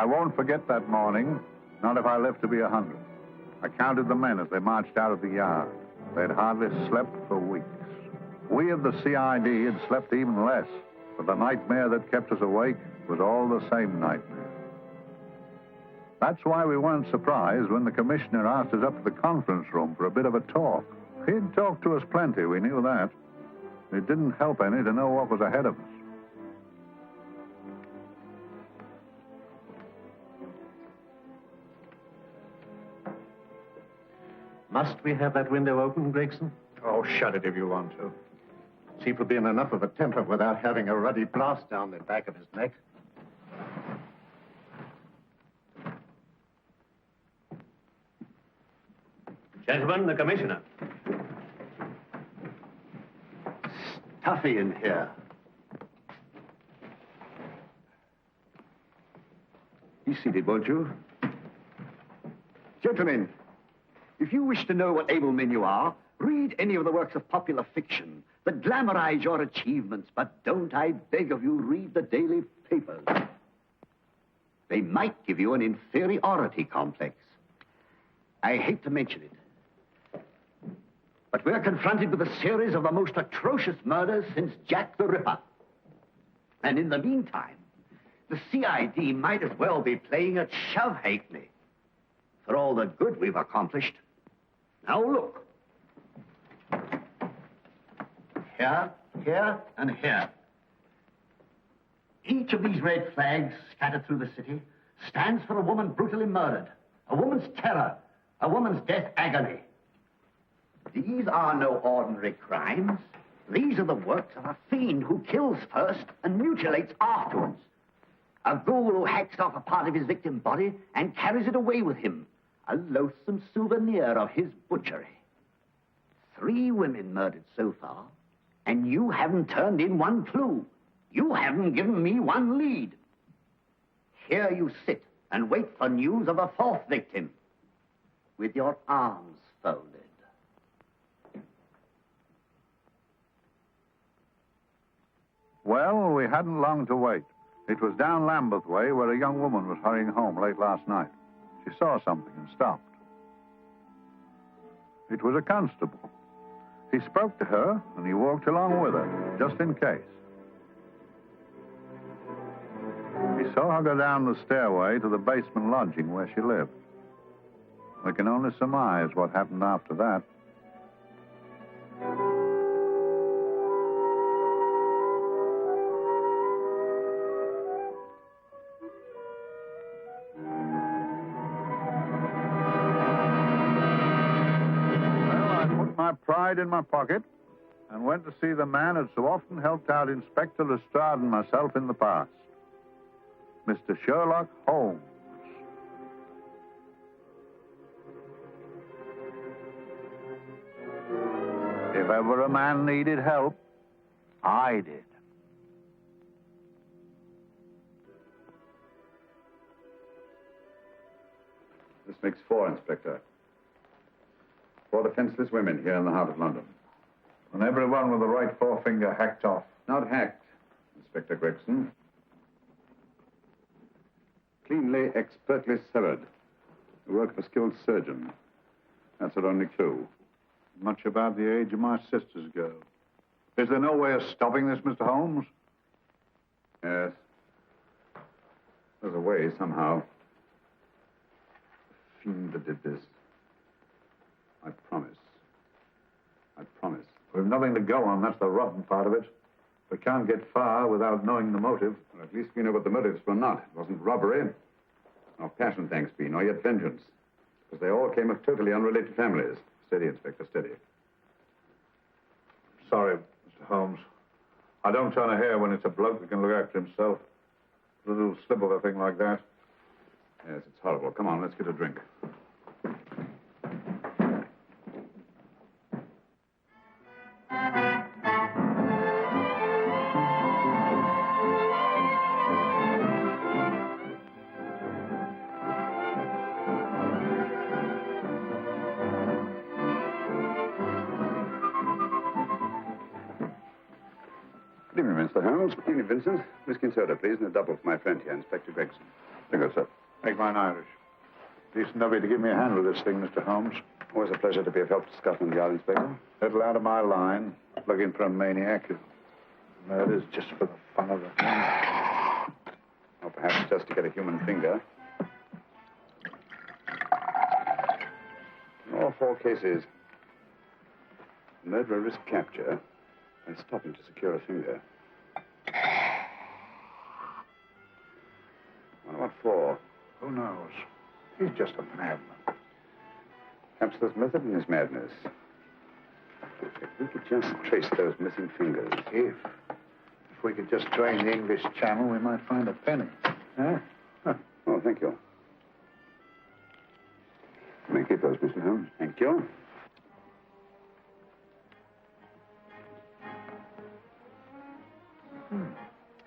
won't forget that morning, not if I live to be 100. I counted the men as they marched out of the yard. They'd hardly slept for weeks. We of the CID had slept even less, but the nightmare that kept us awake was all the same nightmare. That's why we weren't surprised when the commissioner asked us up to the conference room for a bit of a talk. He'd talked to us plenty, we knew that. It didn't help any to know what was ahead of us. Must we have that window open, Gregson? Oh, shut it if you want to. Chief will be in enough of a temper without having a ruddy blast down the back of his neck. Gentlemen, the commissioner. Stuffy in here. Be seated, won't you? Gentlemen, if you wish to know what able men you are, read any of the works of popular fiction that glamorize your achievements, but don't, I beg of you, read the daily papers. They might give you an inferiority complex. I hate to mention it, but we're confronted with a series of the most atrocious murders since Jack the Ripper. And in the meantime, the CID might as well be playing at shove-halfpenny for all the good we've accomplished. Now look. Here, here, and here. Each of these red flags scattered through the city stands for a woman brutally murdered, a woman's terror, a woman's death agony. These are no ordinary crimes. These are the works of a fiend who kills first and mutilates afterwards. A ghoul who hacks off a part of his victim's body and carries it away with him, a loathsome souvenir of his butchery. 3 women murdered so far, and you haven't turned in one clue. You haven't given me one lead. Here you sit and wait for news of a 4th victim, with your arms folded. Well, we hadn't long to wait. It was down Lambeth Way where a young woman was hurrying home late last night. She saw something and stopped. It was a constable. He spoke to her, and he walked along with her, just in case. He saw her go down the stairway to the basement lodging where she lived. We can only surmise what happened after that. Pride in my pocket and went to see the man who'd so often helped out Inspector Lestrade and myself in the past, Mr. Sherlock Holmes. If ever a man needed help, I did. This makes 4, Inspector. 4 defenseless women here in the heart of London. And everyone with the right forefinger hacked off. Not hacked, Inspector Gregson. Cleanly, expertly severed. The work of a skilled surgeon. That's our only clue. Much about the age of my sister's girl. Is there no way of stopping this, Mr. Holmes? Yes. There's a way, somehow. The fiend that did this. I promise. I promise. We've nothing to go on. That's the rotten part of it. We can't get far without knowing the motive. Well, at least we know what the motives were not. It wasn't robbery, nor passion, thanks be, nor yet vengeance. Because they all came of totally unrelated families. Steady, Inspector, steady. Sorry, Mr. Holmes. I don't turn a hair when it's a bloke that can look after himself. A little slip of a thing like that. Yes, it's horrible. Come on, let's get a drink. Good evening, Mr. Holmes. Good evening, Vincent. Whiskey and soda, please, and a double for my friend here, Inspector Gregson. Thank you, sir. Make mine Irish. Decent of you to give me a hand with this thing, Mr. Holmes. Always a pleasure to be of help to Scotland Yard, Inspector. Little out of my line, looking for a maniac who murders just for the fun of the thing. Or perhaps just to get a human finger. In all 4 cases, murderer risked capture by stopping to secure a finger. Wonder what for? Who knows? He's just a madman. Perhaps there's method in his madness. If we could just trace those missing fingers. If we could just drain the English Channel, we might find a penny. Huh? Oh, thank you. You may keep those, Mr. Holmes. Thank you.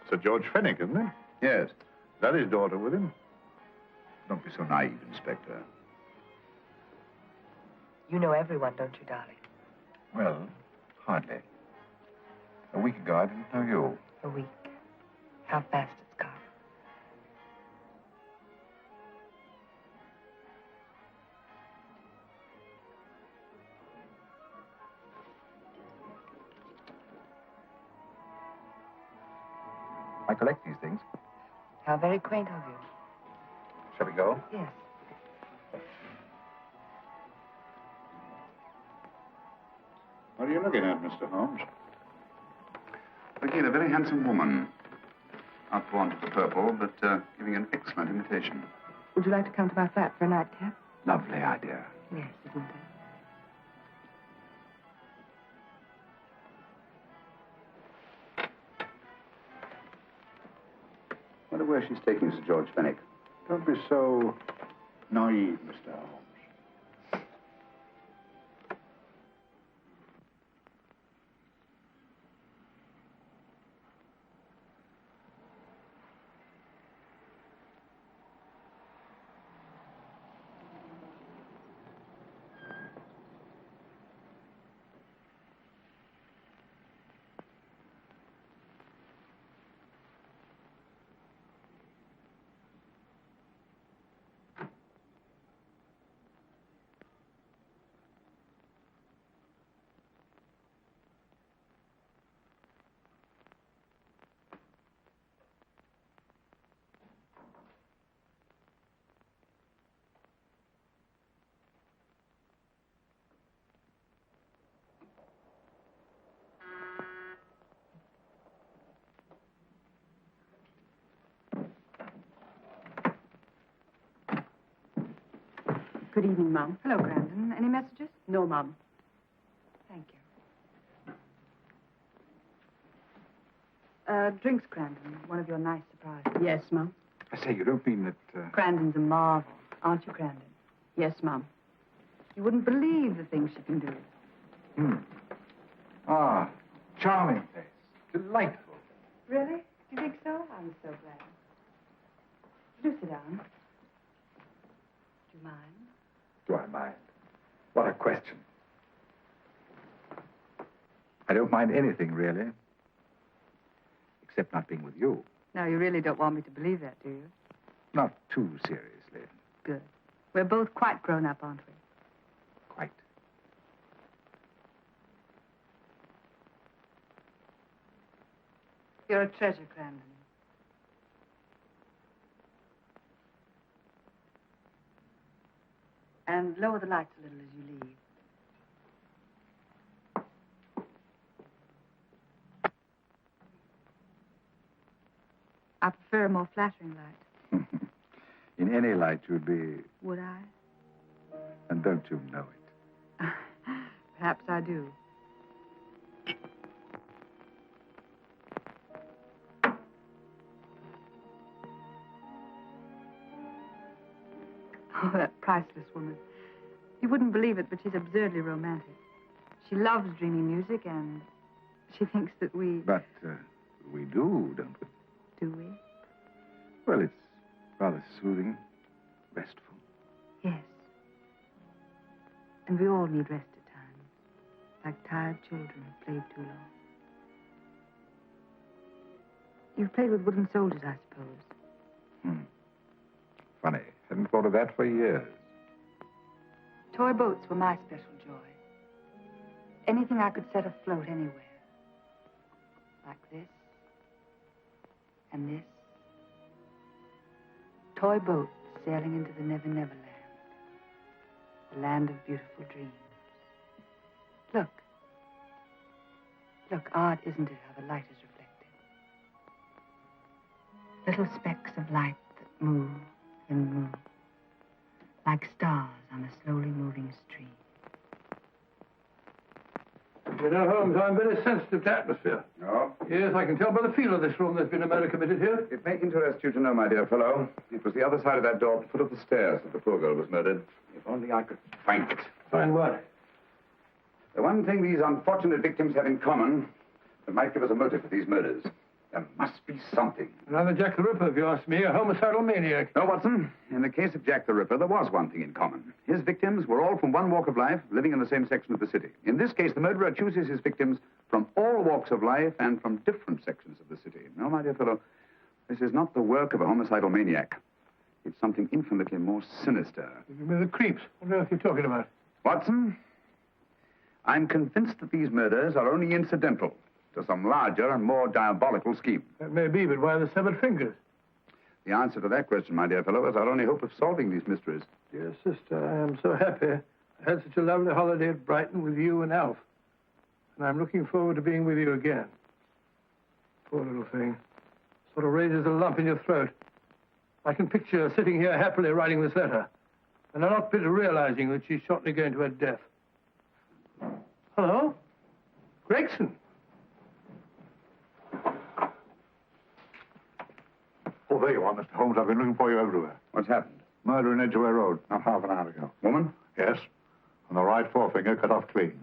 Sir George Fenwick, isn't it? Yes. Is that his daughter with him? Don't be so naive, Inspector. You know everyone, don't you, darling? Well, hardly. A week ago, I didn't know you. A week. How fast it's gone. I collect these things. How very quaint of you. Shall we go? Yes. What are you looking at, Mr. Holmes? Looking at a very handsome woman. Not born to the purple, but giving an excellent imitation. Would you like to come to my flat for a nightcap? Lovely idea. Yes, isn't it? Wonder where she's taking Sir George Fenwick. Don't be so naive, Mr. Holmes. Good evening, Mum. Hello, Grandin. Any messages? No, Mum. Thank you. Drinks, Grandin. One of your nice surprises. Yes, Mum. I say, you don't mean that... Grandin's a marvel, aren't you, Grandin? Yes, Mum. You wouldn't believe the things she can do. Ah, charming place. Delightful. Really? Do you think so? I'm so glad. Do sit down. Do you mind? Do I mind? What a question. I don't mind anything, really. Except not being with you. No, you really don't want me to believe that, do you? Not too seriously. Good. We're both quite grown up, aren't we? Quite. You're a treasure, Grandin. And lower the lights a little as you leave. I prefer a more flattering light. In any light, you'd be... Would I? And don't you know it? Perhaps I do. Oh, that priceless woman. You wouldn't believe it, but she's absurdly romantic. She loves dreamy music, and she thinks that we... But we do, don't we? Do we? Well, it's rather soothing, restful. Yes. And we all need rest at times, like tired children who've played too long. You've played with wooden soldiers, I suppose. Funny. Hadn't thought of that for years. Toy boats were my special joy. Anything I could set afloat anywhere. Like this. And this. Toy boats sailing into the Never Never Land. The land of beautiful dreams. Look. Look, odd, isn't it, how the light is reflected? Little specks of light that move and move. Like stars on a slowly moving stream. You know, Holmes, I'm very sensitive to atmosphere. No? Yes, I can tell by the feel of this room there's been a murder committed here. It may interest you to know, my dear fellow, it was the other side of that door at the foot of the stairs that the poor girl was murdered. If only I could find it. Find what? The one thing these unfortunate victims have in common that might give us a motive for these murders. There must be something. Another Jack the Ripper, if you ask me, a homicidal maniac. No, Watson. In the case of Jack the Ripper, there was one thing in common. His victims were all from one walk of life, living in the same section of the city. In this case, the murderer chooses his victims from all walks of life and from different sections of the city. No, my dear fellow, this is not the work of a homicidal maniac. It's something infinitely more sinister. The creeps. What on earth are you talking about? Watson, I'm convinced that these murders are only incidental to some larger and more diabolical scheme. That may be, but why the severed fingers? The answer to that question, my dear fellow, is our only hope of solving these mysteries. Dear sister, I am so happy. I had such a lovely holiday at Brighton with you and Alf. And I'm looking forward to being with you again. Poor little thing. Sort of raises a lump in your throat. I can picture her sitting here happily writing this letter. And I'm not bit realizing that she's shortly going to her death. Hello? Gregson. Oh, there you are, Mr. Holmes. I've been looking for you everywhere. What's happened? Murder in Edgware Road, not half an hour ago. Woman? Yes. And the right forefinger cut off clean.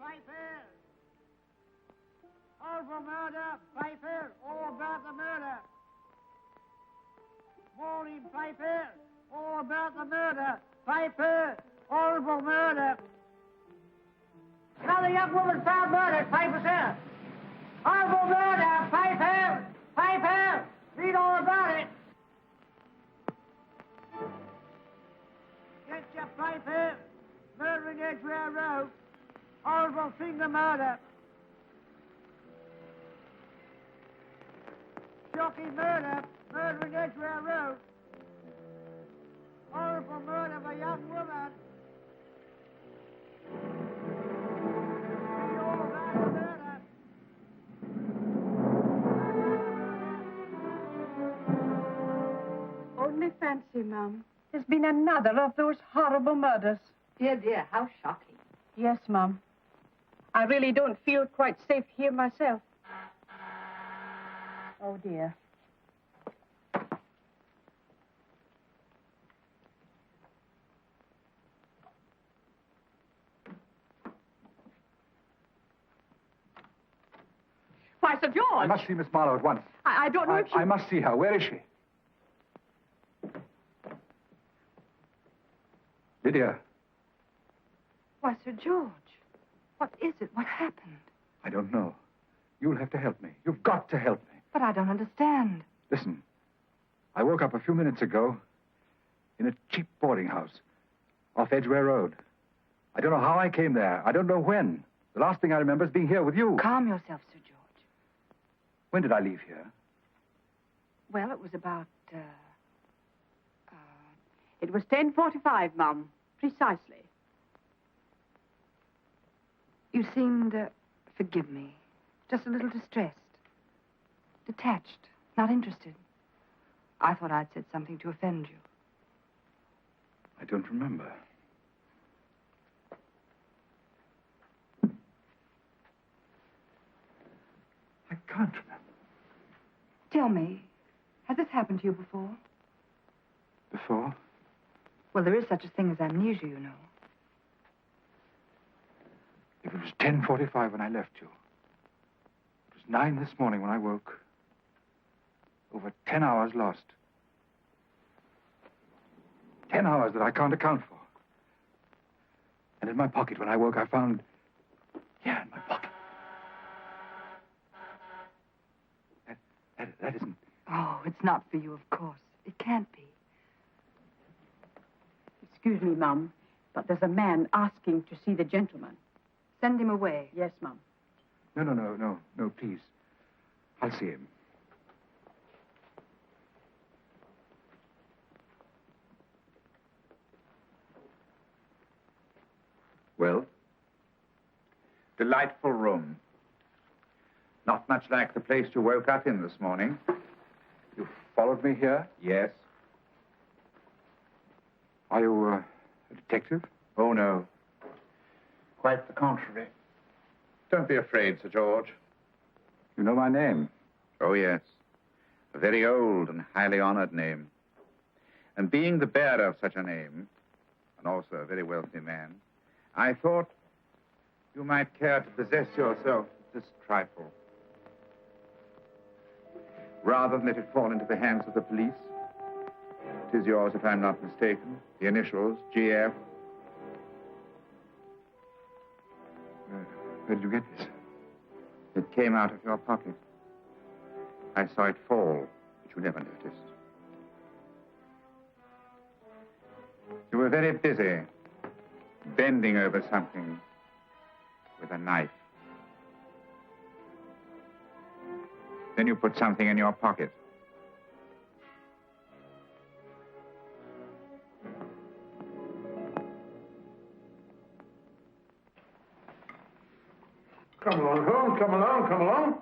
Piper! All for murder, Piper! All about the murder! Morning, Piper! All about the murder, Piper! All for murder! Another young woman found murdered, Piper, sir! All for murder, Piper! Piper! Read all about it! Get your Piper! Murder in Edgware Road! Horrible finger murder. Shocking murder. Murder in Edgware Road. Horrible murder of a young woman. Read all about the murder. Only fancy, Mum. There's been another of those horrible murders. Dear, dear, how shocking. Yes, Mum. I really don't feel quite safe here myself. Oh, dear. Why, Sir George! I must see Miss Marlowe at once. I don't know if she... I must see her. Where is she? Lydia. Why, Sir George, what is it? What happened? I don't know. You'll have to help me. You've got to help me. But I don't understand. Listen. I woke up a few minutes ago in a cheap boarding house off Edgware Road. I don't know how I came there. I don't know when. The last thing I remember is being here with you. Calm yourself, Sir George. When did I leave here? Well, it was about, It was 10:45, Mum. Precisely. You seemed, forgive me. Just a little distressed. Detached. Not interested. I thought I'd said something to offend you. I don't remember. I can't remember. Tell me, has this happened to you before? Before? Well, there is such a thing as amnesia, you know. It was 10:45 when I left you. It was 9 this morning when I woke. Over 10 hours lost. 10 hours that I can't account for. And in my pocket when I woke, I found... Yeah, in my pocket. That isn't... Oh, it's not for you, of course. It can't be. Excuse me, Mum, but there's a man asking to see the gentleman. Send him away. Yes, Mum. No, please. I'll see him. Well? Delightful room. Not much like the place you woke up in this morning. You followed me here? Yes. Are you a detective? Oh, no. Quite the contrary. Don't be afraid, Sir George. You know my name? Oh, yes. A very old and highly honored name. And being the bearer of such a name, and also a very wealthy man, I thought you might care to possess yourself of this trifle. Rather than let it fall into the hands of the police. It is yours, if I'm not mistaken. The initials, GF. Where did you get this? It came out of your pocket. I saw it fall, but you never noticed. You were very busy, bending over something with a knife. Then you put something in your pocket. Come along, Holmes. Come along, come along.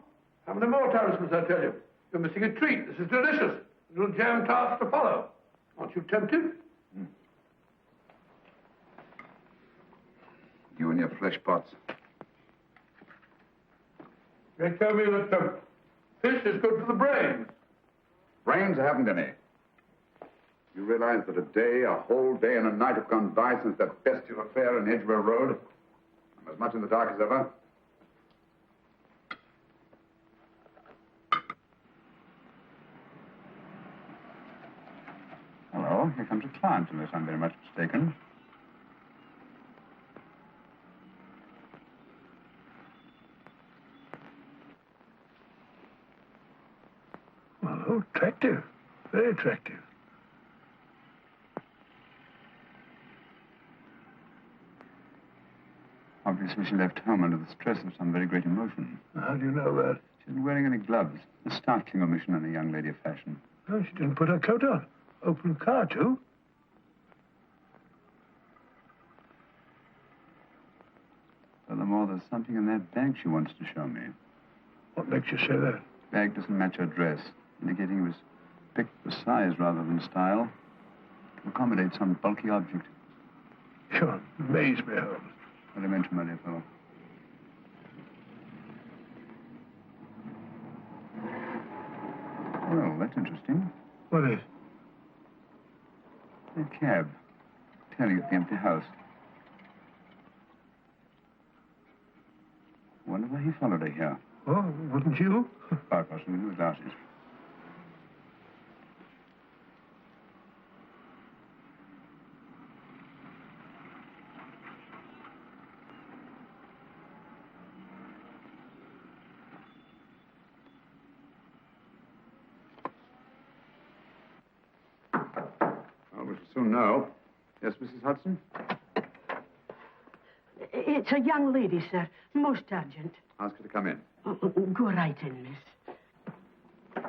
How many more talismans, I tell you? You're missing a treat. This is delicious. A little jam tarts to follow. Aren't you tempted? You and your flesh pots. They tell me that fish is good for the brain. Brains, I haven't any. You realize that a whole day and a night have gone by since that bestial affair in Edgware Road? I'm as much in the dark as ever. Hello, here comes a client, unless I'm very much mistaken. Oh, attractive. Very attractive. Obviously, she left home under the stress of some very great emotion. How do you know that? She isn't wearing any gloves. A startling omission in a young lady of fashion. No, she didn't put her coat on. Open car, too. Furthermore, there's something in that bag she wants to show me. What makes you say that? The bag doesn't match her dress, indicating it was picked for size rather than style, to accommodate some bulky object. Sure, amaze me, Holmes. What I meant to money for. Well, that's interesting. What is? A cab, tailing at the empty house. Wonder why he followed her here. Oh, wouldn't you? Quite possibly with glasses. Well, we shall soon know. Yes, Mrs. Hudson? It's a young lady, sir. Most urgent. Ask her to come in. Go right in, miss.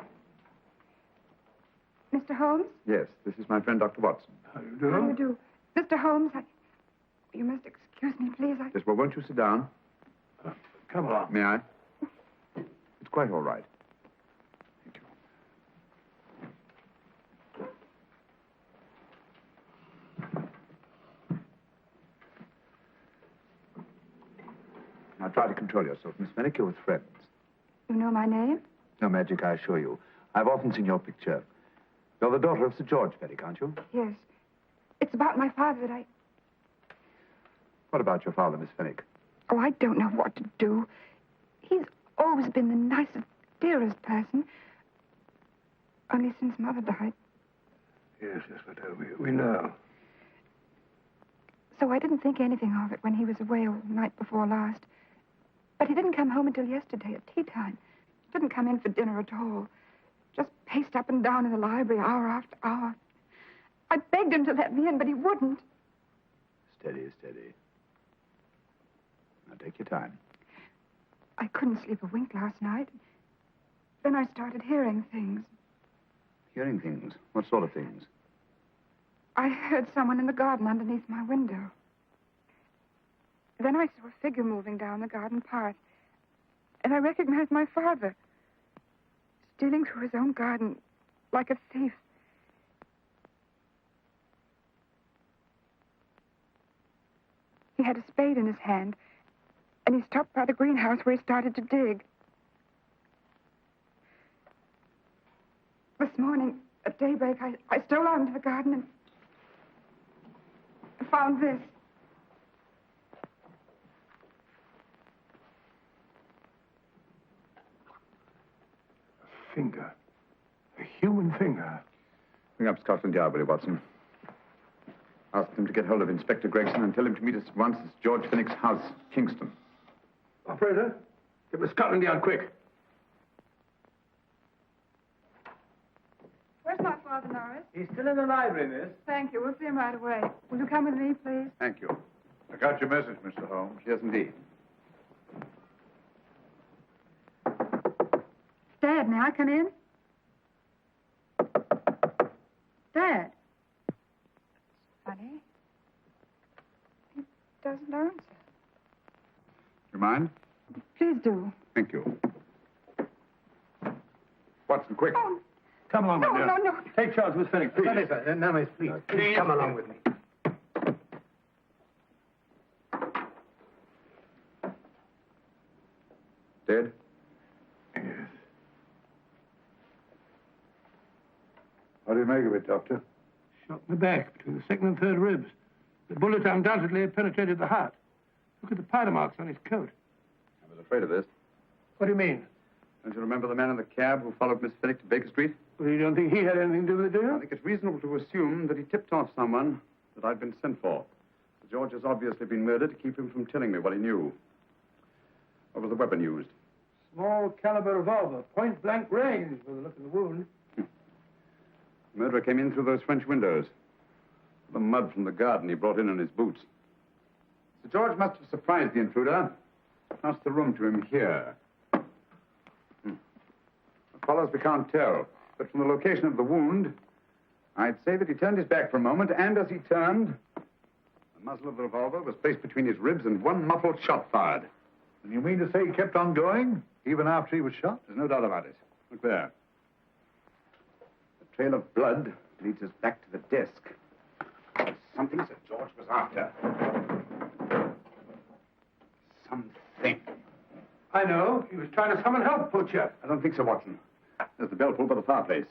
Mr. Holmes? Yes, this is my friend, Dr. Watson. How do you do? How do you do? Mr. Holmes, you must excuse me, please. Yes, well, won't you sit down? Come along. May I? quite all right. Thank you. Now try to control yourself, Miss Fenwick. You're with friends. You know my name? No magic, I assure you. I've often seen your picture. You're the daughter of Sir George Fenwick, aren't you? Yes. It's about my father that I... What about your father, Miss Fenwick? Oh, I don't know what to do. He's always been the nicest, dearest person. Only since Mother died. Yes, but we know. So I didn't think anything of it when he was away all night before last. But he didn't come home until yesterday at tea time. Didn't come in for dinner at all. Just paced up and down in the library hour after hour. I begged him to let me in, but he wouldn't. Steady, steady. Now take your time. I couldn't sleep a wink last night. Then I started hearing things. Hearing things? What sort of things? I heard someone in the garden underneath my window. Then I saw a figure moving down the garden path. And I recognized my father. Stealing through his own garden like a thief. He had a spade in his hand. And he stopped by the greenhouse where he started to dig. This morning, at daybreak, I stole out into the garden and found this. A finger. A human finger. Bring up Scotland Yard, will you, Watson? Ask them to get hold of Inspector Gregson and tell him to meet us at once at George Fenwick's house, Kingston. Operator, get me Scotland Yard quick. Where's my father, Norris? He's still in the library, miss. Thank you. We'll see him right away. Will you come with me, please? Thank you. I got your message, Mr. Holmes. Yes, indeed. Dad, may I come in? Dad. Funny. He doesn't answer. You mind? Please do. Thank you. Watson, quick. Oh, Come along, no, my dear. no, no. Take charge, Miss Fenwick, please. Now, miss, please. Please come along with me. Dead? Yes. What do you make of it, Doctor? Shot in the back, between the second and third ribs. The bullet undoubtedly had penetrated the heart. Look at the powder marks on his coat. I was afraid of this. What do you mean? Don't you remember the man in the cab who followed Miss Fenwick to Baker Street? Well, you don't think he had anything to do with it, do I you? think it's reasonable to assume that he tipped off someone that I'd been sent for. Sir George has obviously been murdered to keep him from telling me what he knew. What was the weapon used? Small caliber revolver, point blank range, by the look of the wound. The murderer came in through those French windows. The mud from the garden he brought in his boots. Sir George must have surprised the intruder. Passed the room to him here. What follows, we can't tell. But from the location of the wound, I'd say that he turned his back for a moment, and as he turned, the muzzle of the revolver was placed between his ribs and one muffled shot fired. And you mean to say he kept on going, even after he was shot? There's no doubt about it. Look there. The trail of blood leads us back to the desk. There's something Sir George was after. Something. I know. He was trying to summon help, poor chap. I don't think so, Watson. There's the bell pull by the fireplace.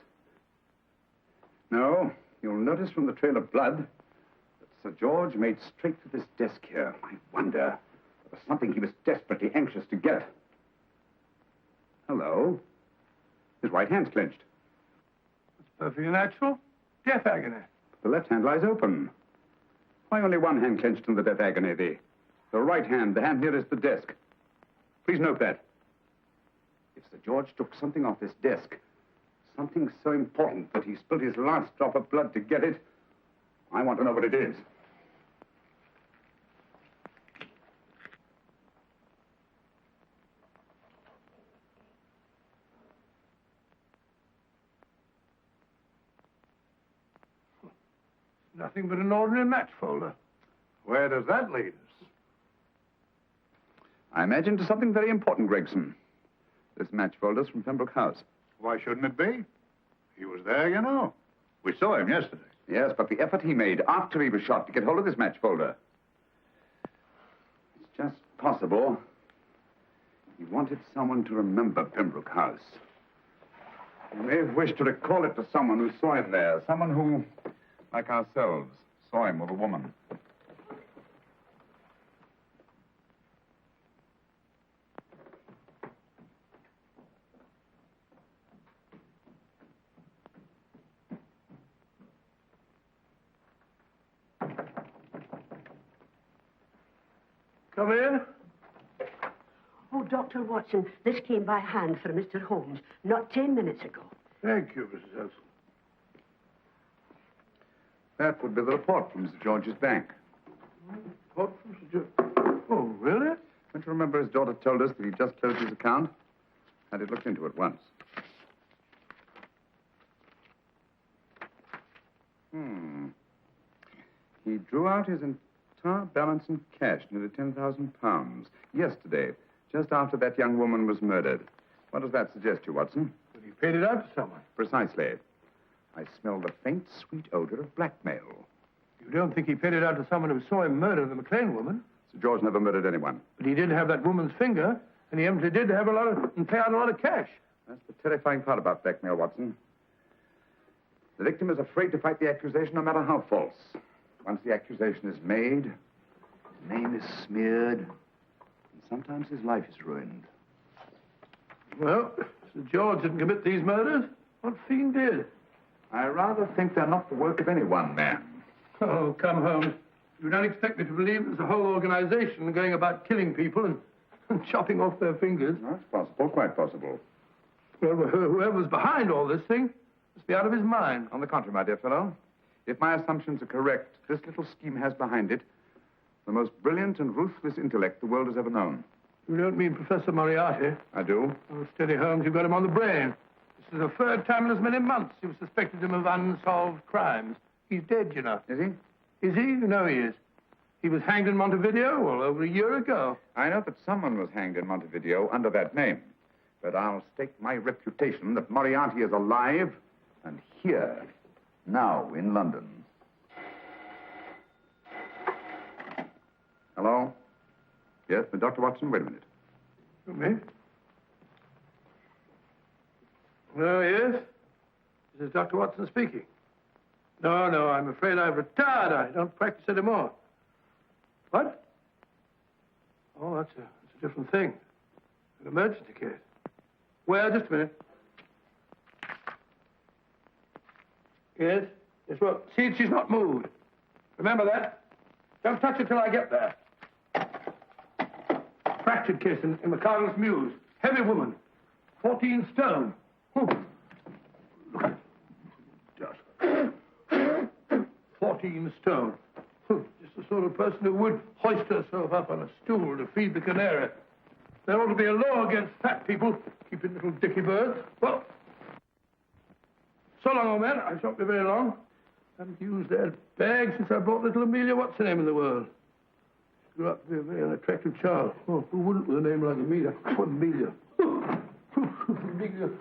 No, you'll notice from the trail of blood that Sir George made straight for this desk here. I wonder, there was something he was desperately anxious to get. Hello. His right hand's clenched. That's perfectly natural. Death agony. The left hand lies open. Why only one hand clenched in the death agony? The right hand, the hand nearest the desk. Please note that. If Sir George took something off this desk, something so important that he spilled his last drop of blood to get it, I want to know what it is. Nothing but an ordinary match folder. Where does that lead us? I imagine to something very important, Gregson. This match folder's from Pembroke House. Why shouldn't it be? He was there, you know. We saw him yesterday. Yes, but the effort he made after he was shot to get hold of this match folder. It's just possible he wanted someone to remember Pembroke House. He may have wished to recall it to someone who saw him there. Someone who, like ourselves, saw him with a woman. Come in. Oh, Dr. Watson, this came by hand for Mr. Holmes not 10 minutes ago. Thank you, Mrs. Elson. That would be the report from Sir George's bank. What from Sir George? Oh, really? Don't you remember his daughter told us that he'd just closed his account? Had it looked into at once. He drew out his entire balance in cash, nearly £10,000, yesterday, just after that young woman was murdered. What does that suggest you, Watson? But he paid it out to someone. Precisely. I smell the faint, sweet odor of blackmail. You don't think he paid it out to someone who saw him murder the McLean woman? Sir George never murdered anyone. But he did have that woman's finger, and he evidently did have and pay out a lot of cash. That's the terrifying part about blackmail, Watson. The victim is afraid to fight the accusation, no matter how false. Once the accusation is made, his name is smeared, and sometimes his life is ruined. Well, Sir George didn't commit these murders. What fiend did? I rather think they're not the work of any one man. Oh, come home. You don't expect me to believe there's a whole organization going about killing people and chopping off their fingers. That's possible, quite possible. Well, whoever's behind all this thing must be out of his mind. On the contrary, my dear fellow, if my assumptions are correct, this little scheme has behind it the most brilliant and ruthless intellect the world has ever known. You don't mean Professor Moriarty? I do. Oh, steady, Holmes. You've got him on the brain. This is the third time in as many months you've suspected him of unsolved crimes. He's dead, you know. Is he? Is he? You know he is. He was hanged in Montevideo well over a year ago. I know that someone was hanged in Montevideo under that name. But I'll stake my reputation that Moriarty is alive and here, now in London. Hello? Yes, Dr. Watson, wait a minute. Me? Oh, yes? This is Dr. Watson speaking. No, I'm afraid I've retired. I don't practice anymore. What? Oh, that's a different thing. An emergency case. Well, just a minute. Yes? Yes, well, see, she's not moved. Remember that? Don't touch her till I get there. Fractured case in the Cardinal's Mews. Heavy woman. 14 stone. Look at it. 14 stone. Just the sort of person who would hoist herself up on a stool to feed the canary. There ought to be a law against fat people keeping little dicky birds. Well, so long, old man. I shan't be very long. I haven't used that bag since I brought little Amelia. What's her name in the world? She grew up to be a very unattractive child. Oh, who wouldn't with a name like Amelia? What Amelia? Amelia.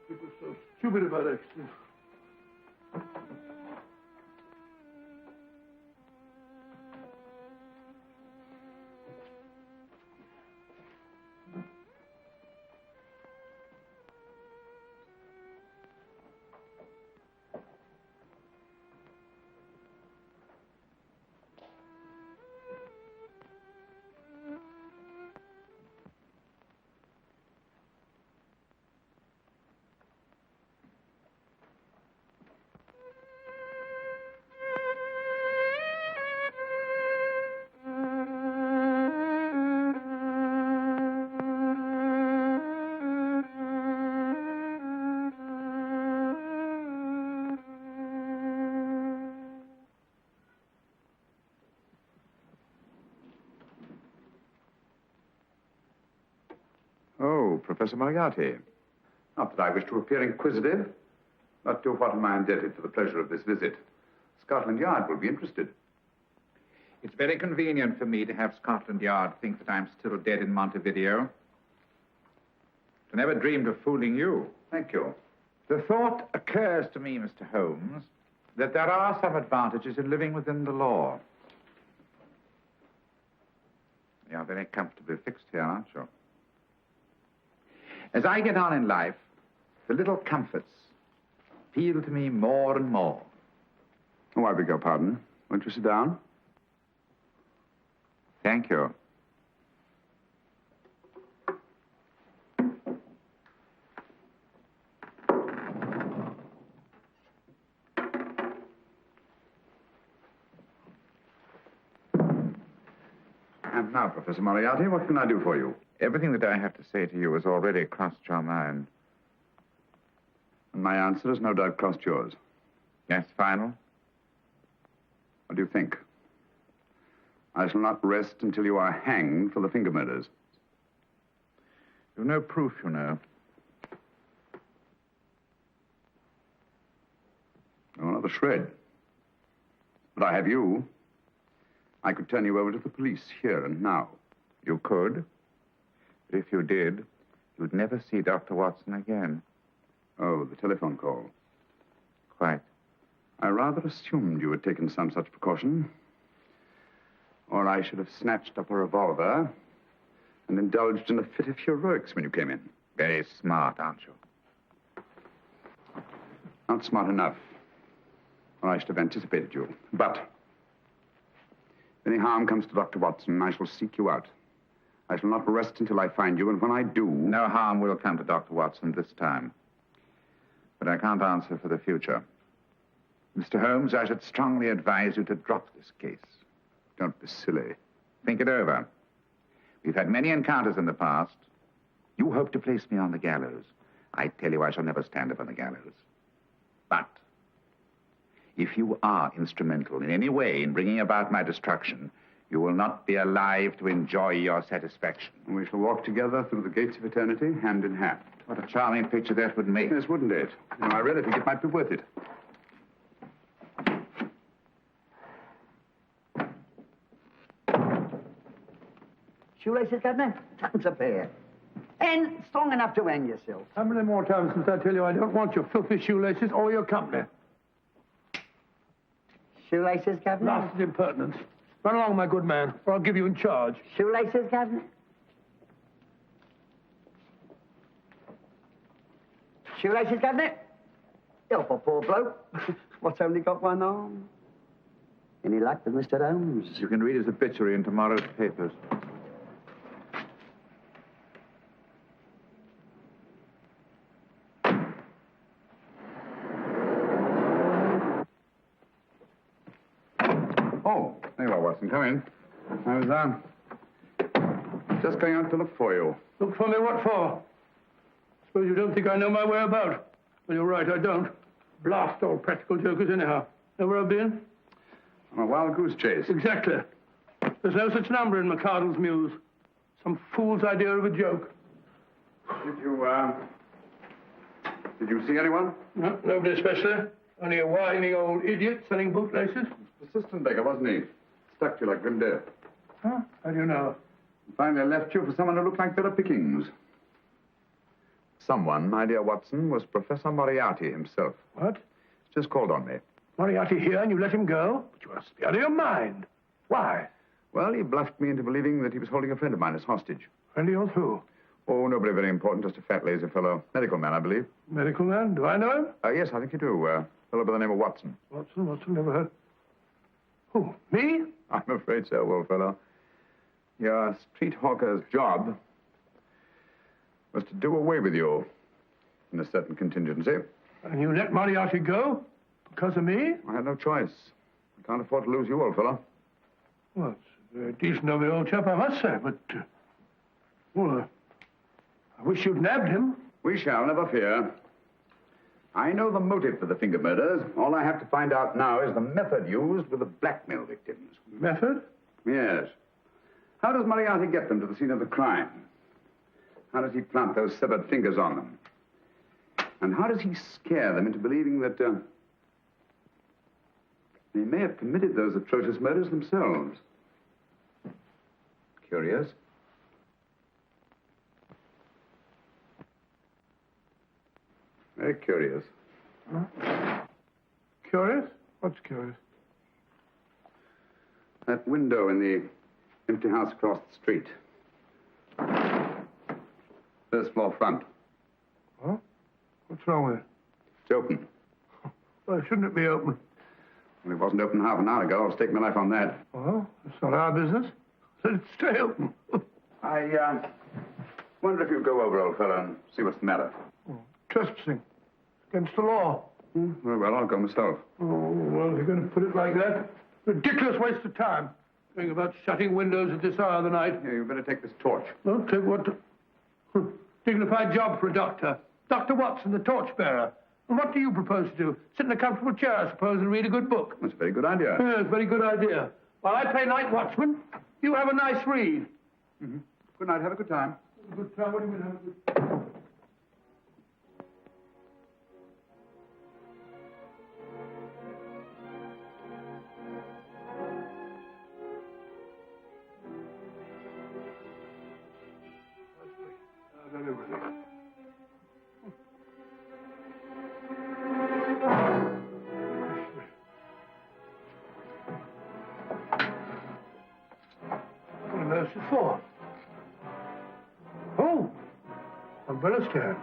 People are so stupid about accidents. Professor Moriarty. Not that I wish to appear inquisitive, but to what am I indebted for the pleasure of this visit? Scotland Yard will be interested. It's very convenient for me to have Scotland Yard think that I'm still dead in Montevideo. I never dreamed of fooling you. Thank you. The thought occurs to me, Mr. Holmes, that there are some advantages in living within the law. You're very comfortably fixed here, aren't you? As I get on in life, the little comforts appeal to me more and more. Oh, I beg your pardon. Won't you sit down? Thank you. And now, Professor Moriarty, what can I do for you? Everything that I have to say to you has already crossed your mind. And my answer has no doubt crossed yours. Yes, final? What do you think? I shall not rest until you are hanged for the finger murders. You've no proof, you know. No, not a shred. But I have you. I could turn you over to the police here and now. You could. But if you did, you'd never see Dr. Watson again. Oh, the telephone call. Quite. I rather assumed you had taken some such precaution. Or I should have snatched up a revolver and indulged in a fit of heroics when you came in. Very smart, aren't you? Not smart enough. Or I should have anticipated you. But if any harm comes to Dr. Watson, I shall seek you out. I shall not rest until I find you, and when I do... No harm will come to Dr. Watson this time. But I can't answer for the future. Mr. Holmes, I should strongly advise you to drop this case. Don't be silly. Think it over. We've had many encounters in the past. You hope to place me on the gallows. I tell you I shall never stand upon the gallows. But if you are instrumental in any way in bringing about my destruction, you will not be alive to enjoy your satisfaction. And we shall walk together through the gates of eternity, hand in hand. What a charming picture that would make. Yes, wouldn't it? You know, I really think it might be worth it. Shoelaces, Governor? Tons a pair. And strong enough to hang yourself. How many more times since I tell you I don't want your filthy shoelaces or your company? Shoelaces, Governor? Last impertinence. Run along, my good man, or I'll give you in charge. Shoelaces, Governor? Shoelaces, Governor? Help a poor bloke. What's only got one arm? Any luck with Mr. Holmes? You can read his obituary in tomorrow's papers. Oh, there you are, Watson. Come in. I was, just going out to look for you. Look for me, what for? Suppose you don't think I know my way about. Well, you're right, I don't. Blast all practical jokers anyhow. Know where I've been? On a wild goose chase. Exactly. There's no such number in McCardle's Muse. Some fool's idea of a joke. Did you see anyone? No, nobody especially. Only a whining old idiot selling bootlaces. Persistent beggar, wasn't he? Stuck to you like grim death. Huh? How do you know? Finally left you for someone who looked like Vera Pickings. Someone, my dear Watson, was Professor Moriarty himself. What? He's just called on me. Moriarty here and you let him go? But you must be out of your mind. Why? Well, he bluffed me into believing that he was holding a friend of mine as hostage. Friend of yours who? Oh, nobody very important, just a fat, lazy fellow. Medical man, I believe. Medical man? Do I know him? Yes, I think you do. A fellow by the name of Watson. Watson, never heard. Who, me? I'm afraid so, old fellow. Your street hawker's job was to do away with you in a certain contingency. And you let Moriarty go? Because of me? I had no choice. I can't afford to lose you, old fellow. Well, it's very decent of the old chap, I must say, but... I wish you'd nabbed him. We shall, never fear. I know the motive for the finger murders. All I have to find out now is the method used with the blackmail victims. Method? Yes. How does Moriarty get them to the scene of the crime? How does he plant those severed fingers on them? And how does he scare them into believing that they may have committed those atrocious murders themselves? Curious. Very curious. Huh? Curious? What's curious? That window in the empty house across the street. First floor front. Huh? What's wrong with it? It's open. Why shouldn't it be open? Well, it wasn't open half an hour ago. I'll stake my life on that. Well, it's not our business. Let it stay open. I wonder if you'd go over, old fellow, and see what's the matter. Oh, trespassing. Against the law. Very well, I'll go myself. Oh, well, if you're going to put it like that, ridiculous waste of time. Going about shutting windows at this hour of the night. Yeah, you better take this torch. Well, take what? Dignified job for a doctor. Dr. Watson, the torchbearer. And what do you propose to do? Sit in a comfortable chair, I suppose, and read a good book? That's a very good idea. Yes, very good idea. While I play night watchman, you have a nice read. Mm-hmm. Good night. Have a good time. Have a good time? What do you mean, have a good time? What on earth is it for? Oh, umbrella stand.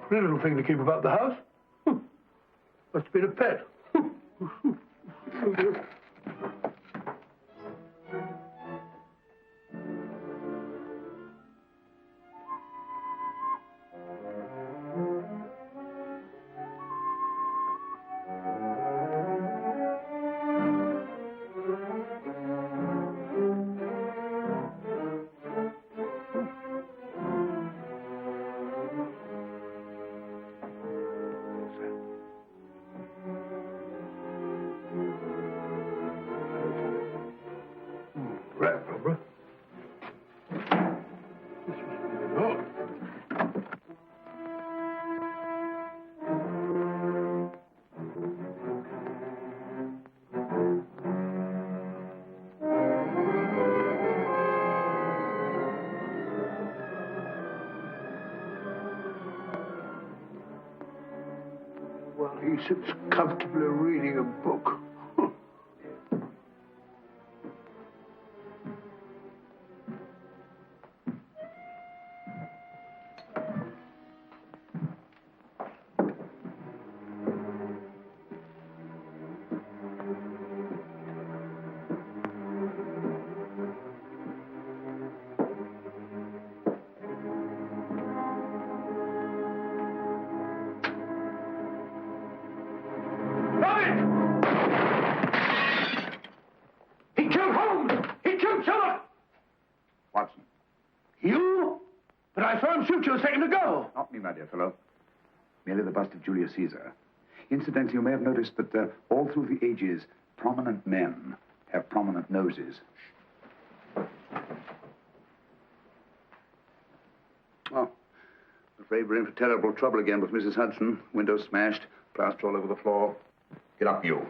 Pretty little thing to keep about the house. Must have been a pet. Rat rubber. Oh. Well, he sits comfortably reading a book. He killed Holmes! He killed Philip! Watson. You? But I saw him shoot you a second ago. Not me, my dear fellow. Merely the bust of Julius Caesar. Incidentally, you may have noticed that all through the ages, prominent men have prominent noses. Oh, I'm afraid we're in for terrible trouble again with Mrs. Hudson. Windows smashed, plaster all over the floor. Get up, you.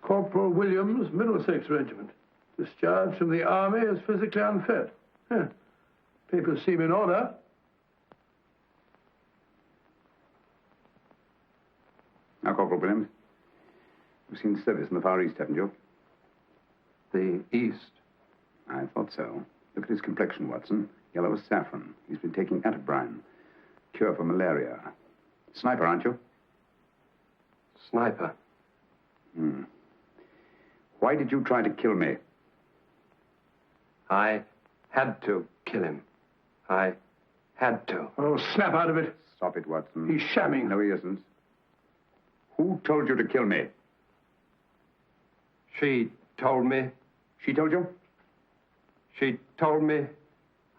Corporal Williams, Middlesex Regiment. Discharged from the army as physically unfit. Papers seem in order. Now, Corporal Williams, you've seen service in the Far East, haven't you? The East? I thought so. Look at his complexion, Watson. Yellow as saffron. He's been taking atabrine. Cure for malaria. Sniper, aren't you? Sniper. Why did you try to kill me? I had to kill him. I had to. Oh, snap out of it. Stop it, Watson. He's shamming. No, he isn't. Who told you to kill me? She told me. She told you? She told me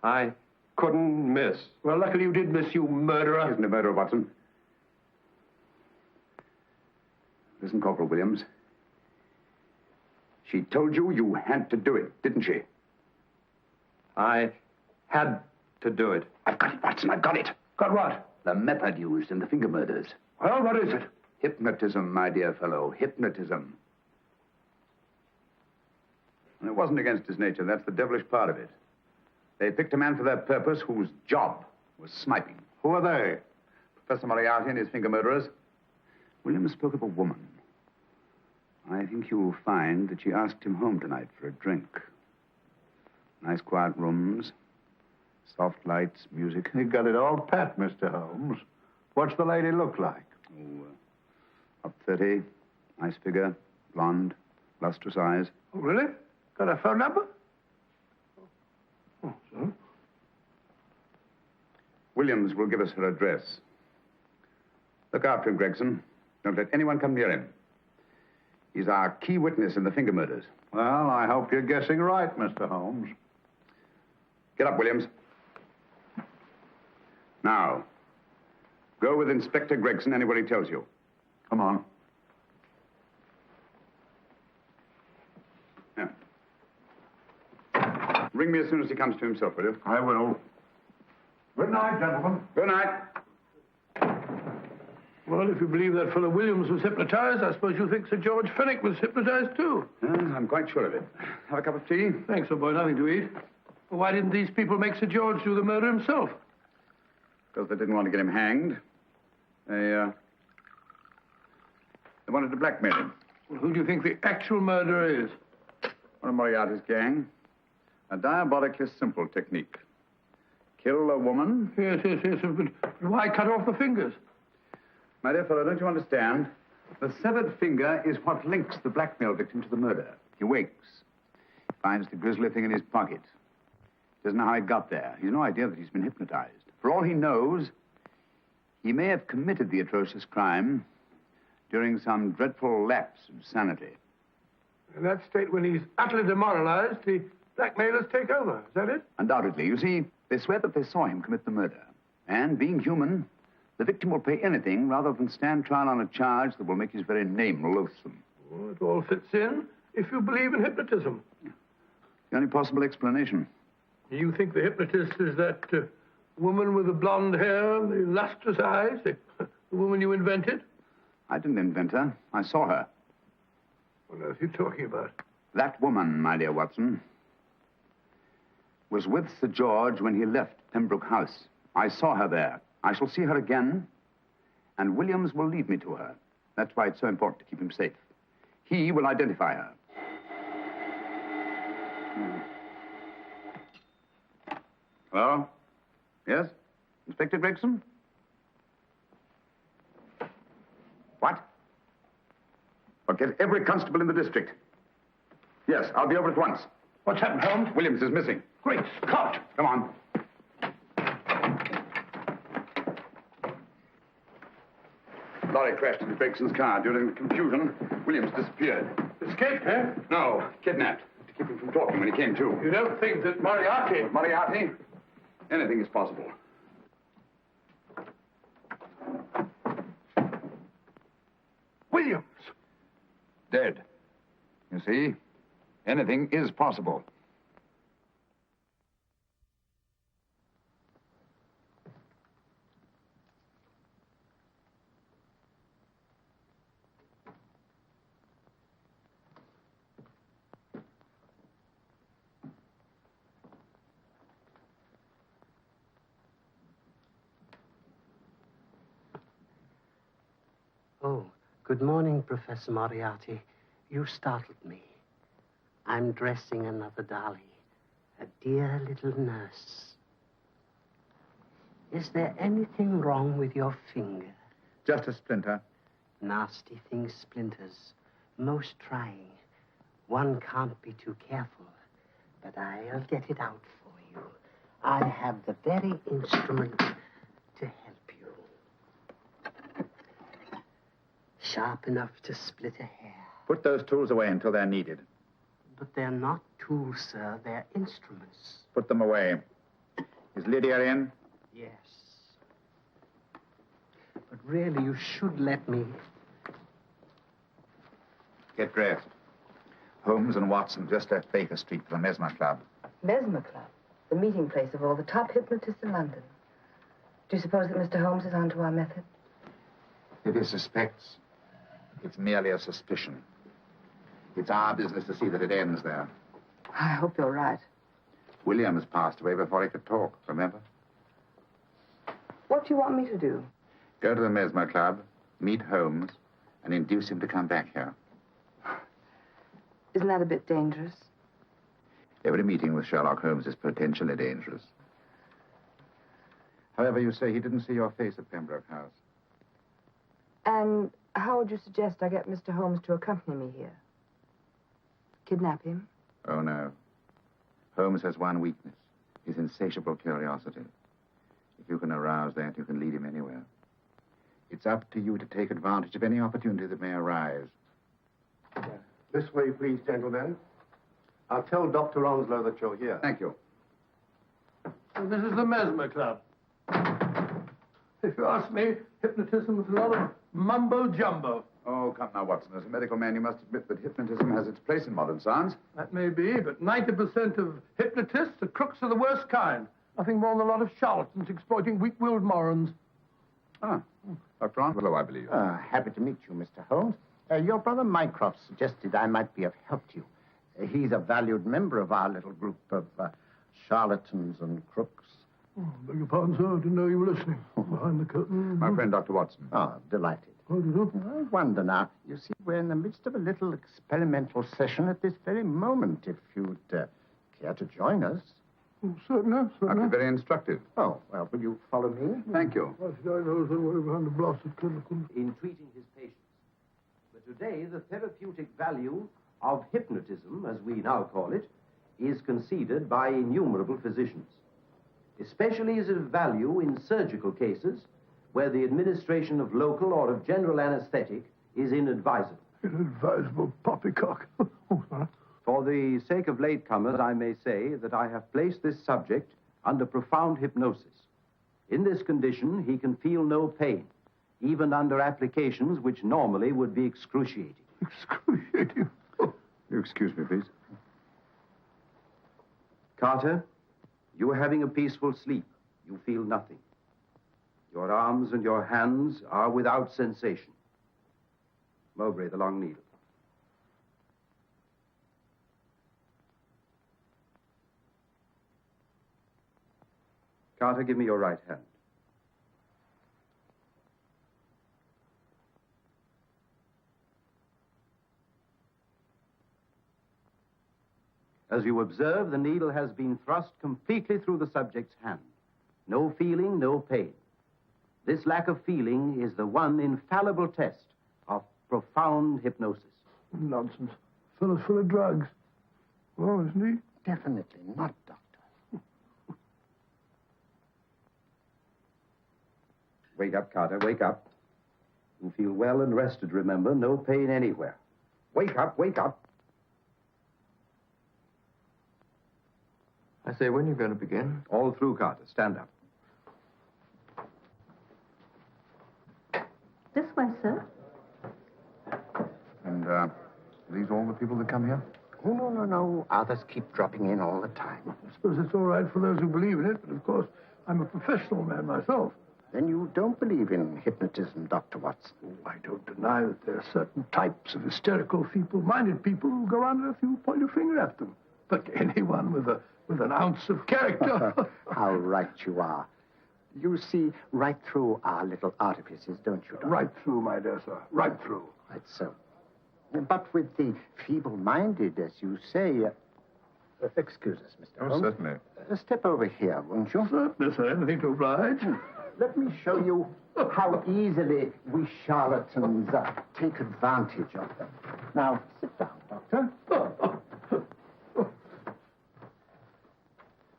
I couldn't miss. Well, luckily you did miss, you murderer. Isn't a murderer, Watson. Listen, Corporal Williams. She told you you had to do it, didn't she? I had to do it. I've got it, Watson, I've got it. Got what? The method used in the finger murders. Well, what is it? Hypnotism, my dear fellow, hypnotism. And it wasn't against his nature. That's the devilish part of it. They picked a man for their purpose whose job was sniping. Who are they? Professor Moriarty and his finger murderers. Williams spoke of a woman. I think you'll find that she asked him home tonight for a drink. Nice quiet rooms, soft lights, music. You got it all pat, Mr. Holmes. What's the lady look like? Up 30, nice figure, blonde, lustrous eyes. Oh, really? Got a phone number? Oh, so? Williams will give us her address. Look after him, Gregson. Don't let anyone come near him. He's our key witness in the finger murders. Well, I hope you're guessing right, Mr. Holmes. Get up, Williams. Now, go with Inspector Gregson anywhere he tells you. Come on. Yeah. Ring me as soon as he comes to himself, will you? I will. Good night, gentlemen. Good night. Well, if you believe that fellow Williams was hypnotized, I suppose you think Sir George Fenwick was hypnotized, too. I'm quite sure of it. Have a cup of tea? Thanks, old boy. Nothing to eat. Well, why didn't these people make Sir George do the murder himself? Because they didn't want to get him hanged. They wanted to blackmail him. Well, who do you think the actual murderer is? One of Moriarty's gang. A diabolically simple technique. Kill a woman. Yes. But why cut off the fingers? My dear fellow, don't you understand? The severed finger is what links the blackmail victim to the murder. He wakes, finds the grisly thing in his pocket. Doesn't know how it got there. He's no idea that he's been hypnotized. For all he knows, he may have committed the atrocious crime during some dreadful lapse of sanity. In that state, when he's utterly demoralized, the blackmailers take over. Is that it? Undoubtedly. You see, they swear that they saw him commit the murder. And being human, the victim will pay anything rather than stand trial on a charge that will make his very name loathsome. Oh, it all fits in if you believe in hypnotism. The only possible explanation. You think the hypnotist is that woman with the blonde hair and the lustrous eyes? The woman you invented? I didn't invent her. I saw her. What else are you talking about? That woman, my dear Watson, was with Sir George when he left Pembroke House. I saw her there. I shall see her again, and Williams will lead me to her. That's why it's so important to keep him safe. He will identify her. Hello? Yes? Inspector Gregson? What? Well, get every constable in the district. Yes, I'll be over at once. What's happened, Holmes? Williams is missing. Great Scott! Come on. Lorry crashed into Gregson's car. During the confusion, Williams disappeared. Escaped, eh? No, kidnapped. To keep him from talking when he came to. You don't think that Moriarty... With Moriarty? Anything is possible. Williams! Dead. You see? Anything is possible. Oh, good morning, Professor Moriarty. You startled me. I'm dressing another dolly, a dear little nurse. Is there anything wrong with your finger? Just a splinter. Nasty things, splinters. Most trying. One can't be too careful. But I'll get it out for you. I have the very instrument to help you. Sharp enough to split a hair. Put those tools away until they're needed. But they're not tools, sir. They're instruments. Put them away. Is Lydia in? Yes. But really, you should let me... Get dressed. Holmes and Watson just left Baker Street for the Mesmer Club. Mesmer Club? The meeting place of all the top hypnotists in London. Do you suppose that Mr. Holmes is onto our method? If he suspects, it's merely a suspicion. It's our business to see that it ends there. I hope you're right. Williams passed away before he could talk, remember? What do you want me to do? Go to the Mesmer Club, meet Holmes, and induce him to come back here. Isn't that a bit dangerous? Every meeting with Sherlock Holmes is potentially dangerous. However, you say he didn't see your face at Pembroke House. And how would you suggest I get Mr. Holmes to accompany me here? Kidnap him? Oh, no. Holmes has one weakness, his insatiable curiosity. If you can arouse that, you can lead him anywhere. It's up to you to take advantage of any opportunity that may arise. This way, please, gentlemen. I'll tell Dr. Onslow that you're here. Thank you. So this is the Mesmer Club. If you ask me, hypnotism is a lot of mumbo-jumbo. Oh, come now, Watson. As a medical man, you must admit that hypnotism has its place in modern science. That may be, but 90% of hypnotists are crooks of the worst kind. Nothing more than a lot of charlatans exploiting weak-willed morons. Ah, Dr. Onslow, I believe. Happy to meet you, Mr. Holmes. Your brother Mycroft suggested I might be of help to you. He's a valued member of our little group of charlatans and crooks. Oh, beg your pardon, sir. I didn't know you were listening. Behind the curtain. My friend, Dr. Watson. Oh, delighted. How do you do? I wonder now. You see, we're in the midst of a little experimental session at this very moment. If you'd care to join us. Oh, certainly. That'd be very instructive. Oh, well, will you follow me? Thank you. Why should I know somewhere behind the blasted clinical? In treating his patients. But today, the therapeutic value of hypnotism, as we now call it, is conceded by innumerable physicians. Especially is it of value in surgical cases where the administration of local or of general anesthetic is inadvisable. Inadvisable poppycock. Oh, sorry. For the sake of latecomers, I may say that I have placed this subject under profound hypnosis. In this condition, he can feel no pain, even under applications which normally would be excruciating. Excruciating? Oh. You excuse me, please. Carter, you are having a peaceful sleep. You feel nothing. Your arms and your hands are without sensation. Mowbray, the long needle. Carter, give me your right hand. As you observe, the needle has been thrust completely through the subject's hand. No feeling, no pain. This lack of feeling is the one infallible test of profound hypnosis. Nonsense. Fellow's full of drugs. Oh, isn't he? Definitely not, Doctor. Wake up, Carter, wake up. You feel well and rested, remember. No pain anywhere. Wake up, wake up. I say, when are you going to begin? All through, Carter. Stand up. This way, sir. And, are these all the people that come here? Oh, no. Others keep dropping in all the time. I suppose it's all right for those who believe in it, but of course, I'm a professional man myself. Then you don't believe in hypnotism, Dr. Watson? Oh, I don't deny that there are certain types of hysterical, feeble-minded people who go under if you point your finger at them. But anyone with an ounce of character... How right you are. You see right through our little artifices, don't you, Doctor? Right through, my dear sir. Right through. Right so. But with the feeble-minded, as you say... excuse us, Mr. Holmes. Certainly. Step over here, won't you? Certainly, sir. Anything to oblige. Let me show you how easily we charlatans take advantage of them. Now, sit down, Doctor.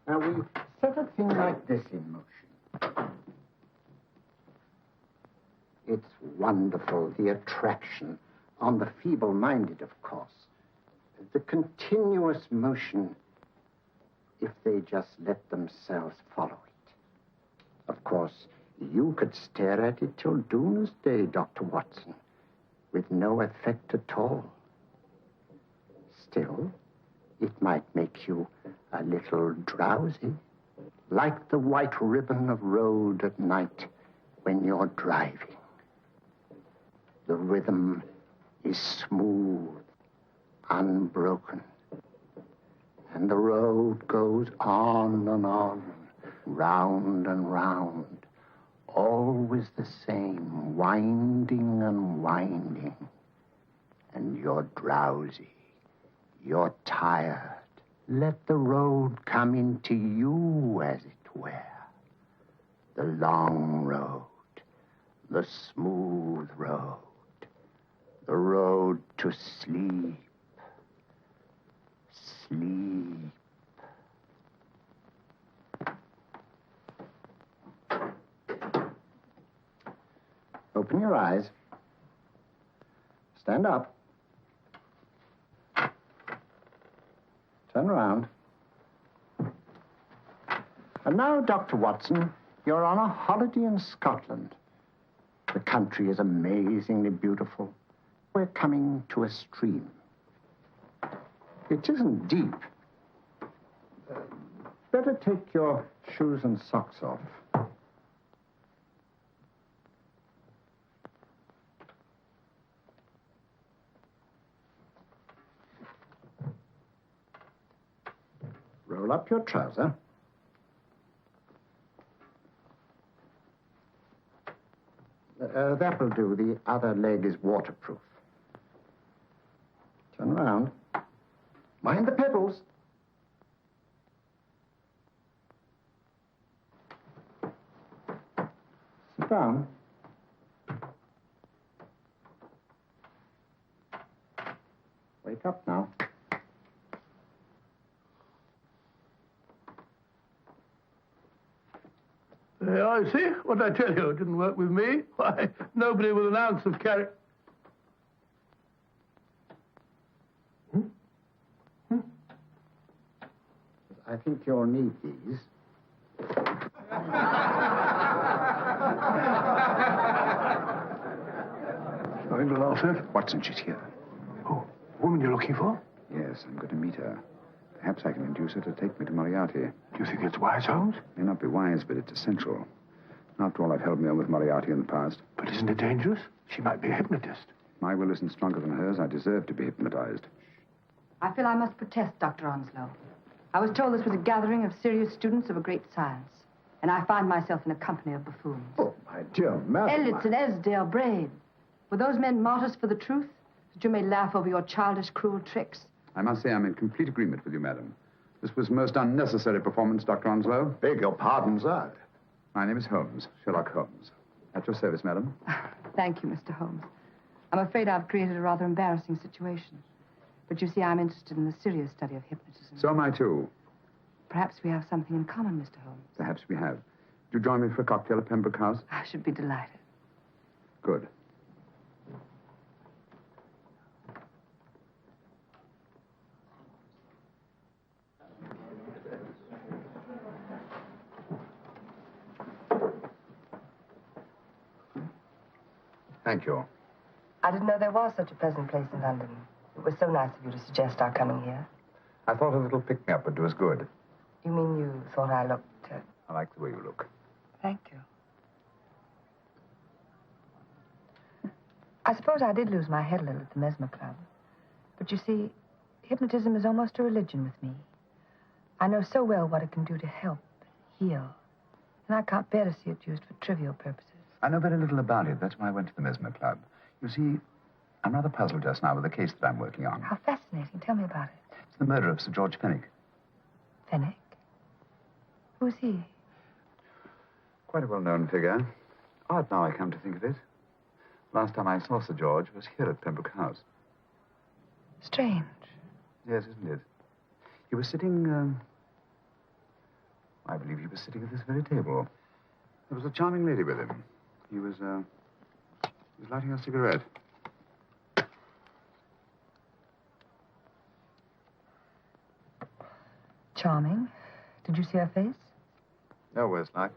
Now, we set a thing like this in motion. It's wonderful, the attraction on the feeble-minded, of course. The continuous motion, if they just let themselves follow it. Of course, you could stare at it till doomsday, Dr. Watson, with no effect at all. still, it might make you a little drowsy, like the white ribbon of road at night when you're driving. The rhythm is smooth, unbroken, and the road goes on and on, round and round, always the same, winding and winding. And you're drowsy, you're tired. Let the road come into you, as it were. The long road, the smooth road, the road to sleep. Sleep. Open your eyes. Stand up. Turn around. And now, Dr. Watson, you're on a holiday in Scotland. The country is amazingly beautiful. We're coming to a stream. It isn't deep. Better take your shoes and socks off. Roll up your trouser. That'll do. The other leg is waterproof. Turn around. Mind the pedals. Sit down. Wake up now. I see. What did I tell you? It didn't work with me. Why, nobody with an ounce of character. I think you'll need these. Nothing to laugh at. Watson, she's here. Oh, the woman you're looking for? Yes, I'm going to meet her. Perhaps I can induce her to take me to Moriarty. Do you think it's wise, Holmes? May not be wise, but it's essential. After all, I've held me on with Moriarty in the past. But isn't it dangerous? She might be a hypnotist. My will isn't stronger than hers. I deserve to be hypnotized. I feel I must protest, Dr. Onslow. I was told this was a gathering of serious students of a great science, and I find myself in a company of buffoons. Oh, my dear madam. Elliot's and Esdale Braid. Were those men martyrs for the truth? That you may laugh over your childish, cruel tricks? I must say I'm in complete agreement with you, madam. This was most unnecessary performance, Dr. Onslow. Beg your pardon, sir. My name is Holmes, Sherlock Holmes. At your service, madam. Thank you, Mr. Holmes. I'm afraid I've created a rather embarrassing situation. But you see, I'm interested in the serious study of hypnotism. So am I, too. Perhaps we have something in common, Mr. Holmes. Perhaps we have. Would you join me for a cocktail at Pembroke House? I should be delighted. Good. Thank you. I didn't know there was such a pleasant place in London. It was so nice of you to suggest our coming here. I thought a little pick-me-up would do us good. You mean you thought I looked... I like the way you look. Thank you. I suppose I did lose my head a little at the Mesmer Club. But you see, hypnotism is almost a religion with me. I know so well what it can do to help, heal. And I can't bear to see it used for trivial purposes. I know very little about it. That's why I went to the Mesmer Club. You see, I'm rather puzzled just now with the case that I'm working on. How fascinating. Tell me about it. It's the murder of Sir George Fenwick. Fenwick? Who's he? Quite a well-known figure. Odd now I come to think of it. Last time I saw Sir George was here at Pembroke House. Strange. Yes, isn't it? He was sitting, I believe he was sitting at this very table. There was a charming lady with him. He was lighting a cigarette. Charming. Did you see her face? No worse luck.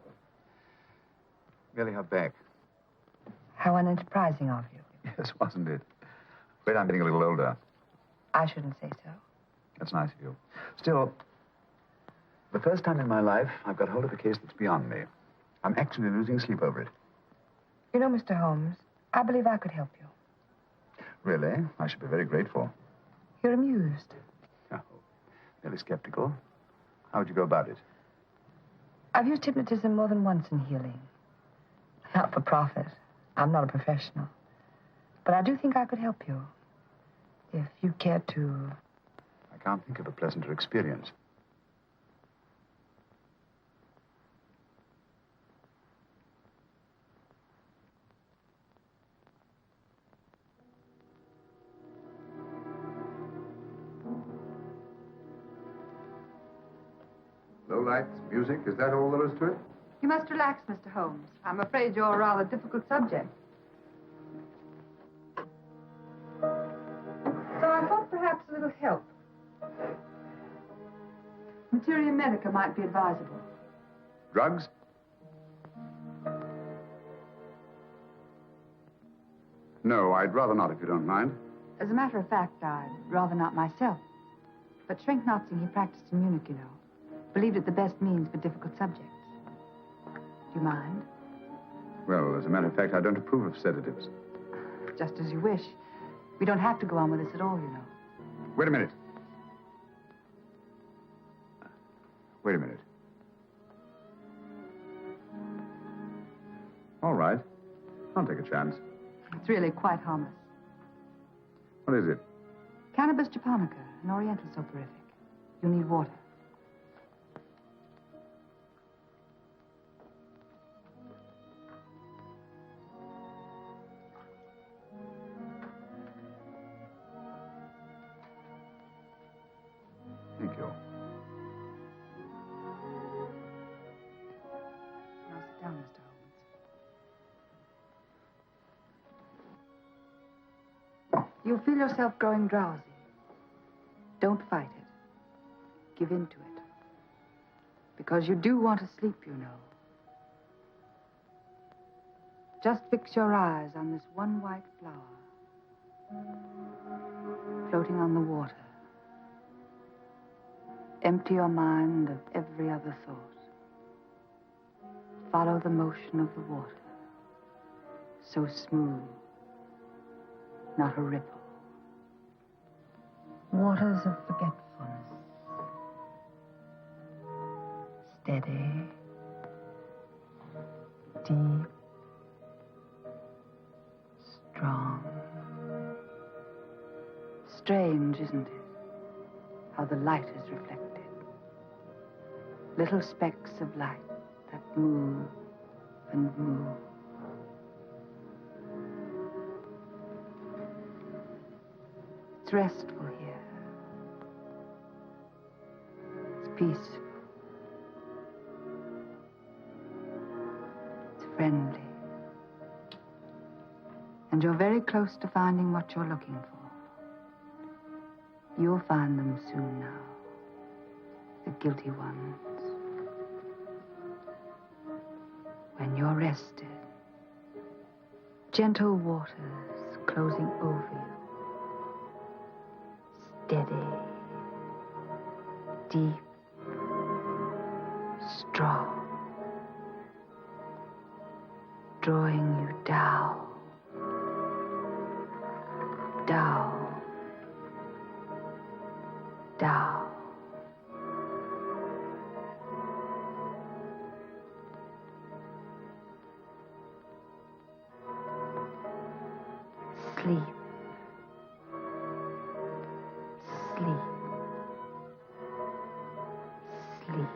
Merely her back. How unenterprising of you. Yes, wasn't it? Afraid I'm getting a little older. I shouldn't say so. That's nice of you. Still, the first time in my life, I've got hold of a case that's beyond me. I'm actually losing sleep over it. You know, Mr. Holmes, I believe I could help you. Really? I should be very grateful. You're amused. Oh, really skeptical. How would you go about it? I've used hypnotism more than once in healing. Not for profit. I'm not a professional. But I do think I could help you. If you care to... I can't think of a pleasanter experience. Low lights, music, is that all there is to it? You must relax, Mr. Holmes. I'm afraid you're a rather difficult subject. So I thought perhaps a little help. Materia medica might be advisable. Drugs? No, I'd rather not, if you don't mind. As a matter of fact, I'd rather not myself. But Schrenk-Notzing, he practiced in Munich, you know. Believed it the best means for difficult subjects. Do you mind? Well, as a matter of fact, I don't approve of sedatives. Just as you wish. We don't have to go on with this at all, you know. Wait a minute. Wait a minute. All right. I'll take a chance. It's really quite harmless. What is it? Cannabis japonica, an oriental soporific. You'll need water. Thank you. Now sit down, Mr. Holmes. You'll feel yourself growing drowsy. Don't fight it. Give in to it. Because you do want to sleep, you know. Just fix your eyes on this one white flower floating on the water. Empty your mind of every other thought. Follow the motion of the water. So smooth, not a ripple. Waters of forgetfulness. Steady. Deep. Strong. Strange, isn't it? How the light is reflected. Little specks of light that move and move. It's restful here. It's peaceful. It's friendly. And you're very close to finding what you're looking for. You'll find them soon now. The guilty ones. When you're rested, gentle waters closing over you. Steady, deep, strong, drawing you down, down, down. Sleep. Sleep. Sleep.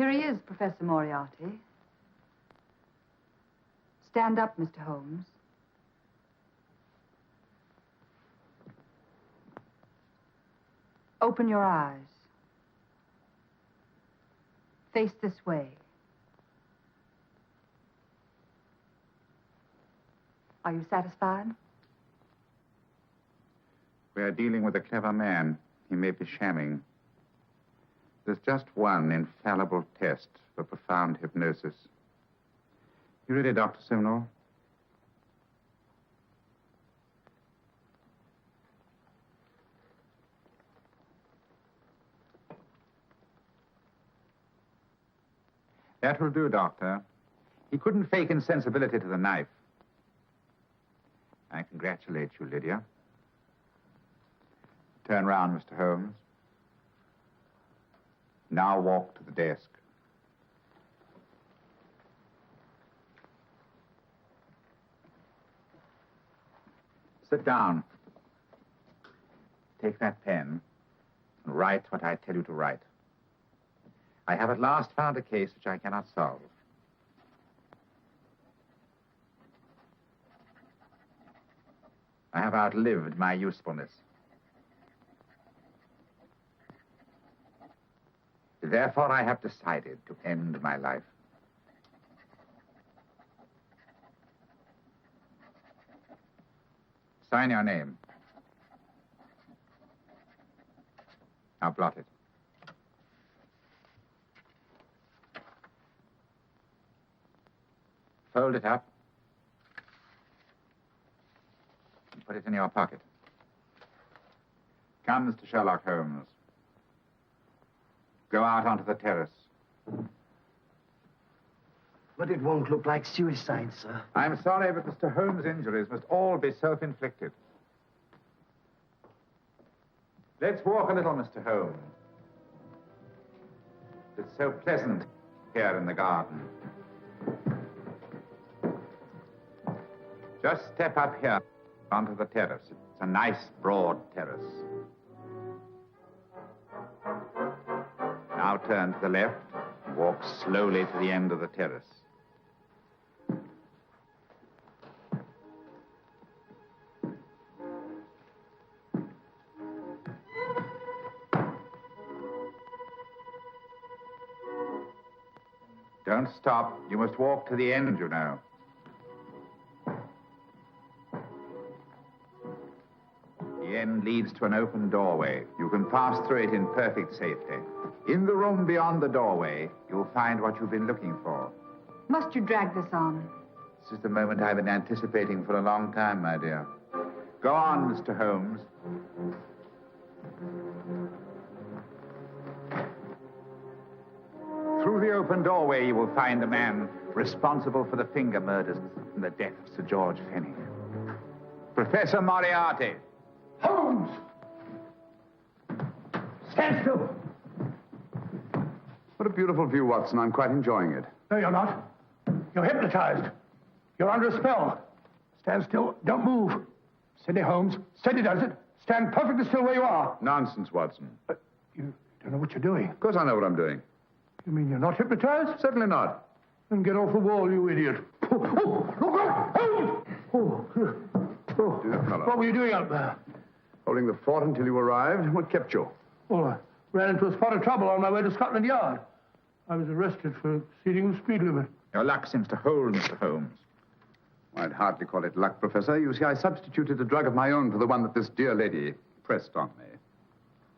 Here he is, Professor Moriarty. Stand up, Mr. Holmes. Open your eyes. Face this way. Are you satisfied? We are dealing with a clever man. He may be shamming. There's just one infallible test for profound hypnosis. You ready, Dr. Simnel? That will do, Doctor. He couldn't fake insensibility to the knife. I congratulate you, Lydia. Turn round, Mr. Holmes. Now walk to the desk. Sit down. Take that pen and write what I tell you to write. I have at last found a case which I cannot solve. I have outlived my usefulness. Therefore, I have decided to end my life. Sign your name. Now blot it. Fold it up. And put it in your pocket. Come, Mr. Sherlock Holmes. Go out onto the terrace. But it won't look like suicide, sir. I'm sorry, but Mr. Holmes' injuries must all be self-inflicted. Let's walk a little, Mr. Holmes. It's so pleasant here in the garden. Just step up here onto the terrace. It's a nice, broad terrace. Now turn to the left and walk slowly to the end of the terrace. Don't stop. You must walk to the end, you know. The end leads to an open doorway. You can pass through it in perfect safety. In the room beyond the doorway, you'll find what you've been looking for. Must you drag this on? This is the moment I've been anticipating for a long time, my dear. Go on, Mr. Holmes. Through the open doorway, you will find the man responsible for the finger murders and the death of Sir George Fenwick. Professor Moriarty. Holmes! Stand still. What a beautiful view, Watson. I'm quite enjoying it. No, you're not. You're hypnotized. You're under a spell. Stand still. Don't move. Steady, Holmes. Steady does it. Stand perfectly still where you are. Nonsense, Watson. You don't know what you're doing. Of course I know what I'm doing. You mean you're not hypnotized? Certainly not. Then get off the wall, you idiot. Oh, look out! Holmes! What were you doing up there? Holding the fort until you arrived. What kept you? Well, I ran into a spot of trouble on my way to Scotland Yard. I was arrested for exceeding the speed limit. Your luck seems to hold, Mr. Holmes. I'd hardly call it luck, Professor. You see, I substituted a drug of my own for the one that this dear lady pressed on me.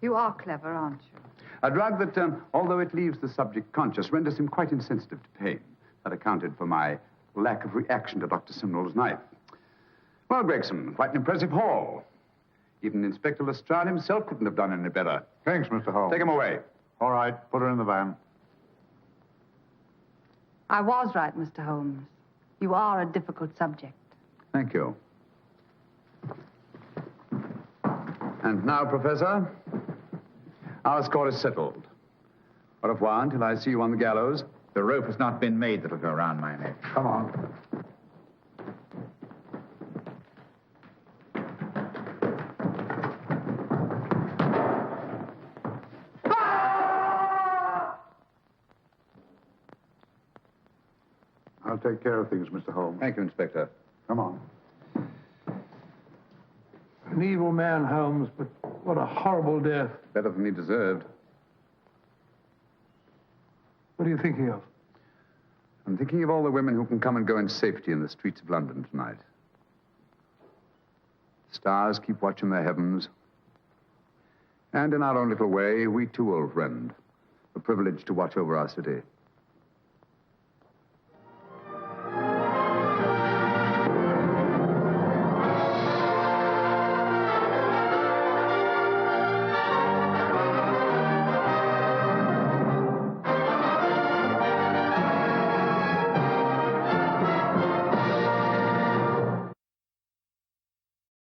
You are clever, aren't you? A drug that, although it leaves the subject conscious, renders him quite insensitive to pain. That accounted for my lack of reaction to Dr. Simnel's knife. Well, Gregson, quite an impressive haul. Even Inspector Lestrade himself couldn't have done any better. Thanks, Mr. Holmes. Take him away. All right, put her in the van. I was right, Mr. Holmes. You are a difficult subject. Thank you. And now, Professor, our score is settled. Au revoir until I see you on the gallows. The rope has not been made that'll go around my neck. Come on. I'll take care of things, Mr. Holmes. Thank you, Inspector. Come on. An evil man, Holmes, but what a horrible death. Better than he deserved. What are you thinking of? I'm thinking of all the women who can come and go in safety in the streets of London tonight. Stars keep watch in the heavens. And in our own little way, we too, old friend, are privileged to watch over our city.